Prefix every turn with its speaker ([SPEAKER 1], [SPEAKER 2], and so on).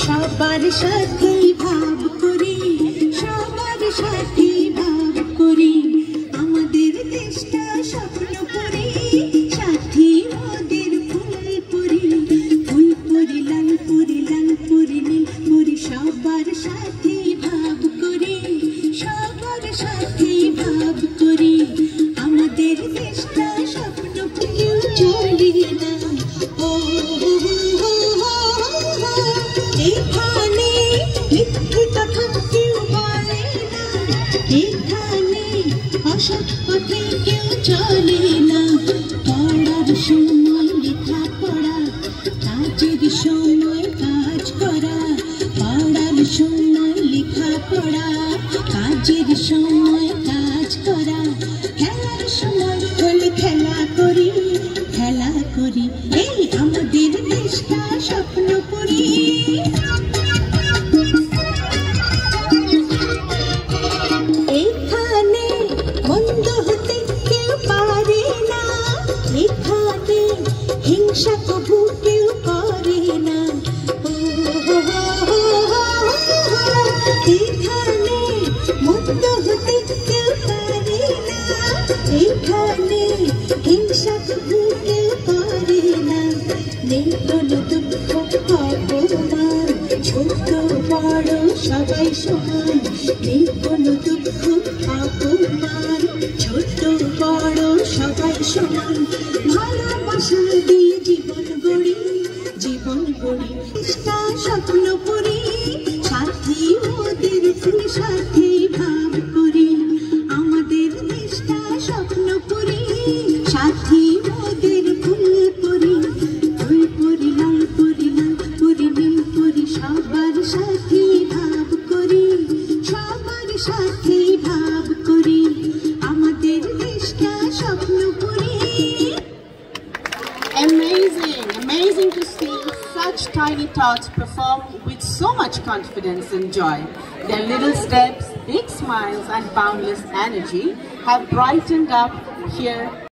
[SPEAKER 1] সবার সাথে ভাব করি, সবার সাথে ভাব করি, আমাদের দেশটা স্বপ্ন করি, সাথী ওদের ফুল পরি, ফুল পরি লাল পরি লাল পরি নীল পরি, সবার সাথে ভাব করি, সবার সাথে ভাব করি, আমাদের দেশটা স্বপ্ন কেউ চলি না। এখানে মিথ্যে কথা কেউ বলে না, এখানে অসৎ পথে কেউ চলে না, পড়ার সময় লেখা পড়া, কাজের সময় কাজ করা, পড়ার সময় লেখা পড়া, কাজের সময় কাজ করা, খেলার সময় হলে খেলা করি, খেলা করি, এই আমাদের দেশটা স্বপ্ন করি। এখানে মন্দ হতে কেউ পারে না, এখানে হিংসা কবু কেউ করে না, এখানে মন্দ হতে কেউ পারে না, এখানে হিংসা কবু কেউ করে না, নেই কোনো দুঃখ অপমান, ছোট বড় সবাই সমান, নেই কোনো দুঃখ অপমান, ছোট বড় সবাই সমান, ভালোবাসা দিয়ে জীবন গড়ি, জীবন গড়ি, চেষ্টা স্বপ্ন করি, সাথী ওদের ফুল সাথে ভাব করি, আমাদের দেশটা স্বপ্ন করি, সাথী ওদের ফুল পরি, ফুল পরি লাল পরি লাল পরি নীল পরি, সবার সাথে ভাব করি, সবার সাথে ভাব করি, আমাদের দেশটা স্বপ্ন করি।
[SPEAKER 2] Amazing, amazing to see such tiny tots perform with so much confidence and joy. Their little steps, big smiles and boundless energy have brightened up here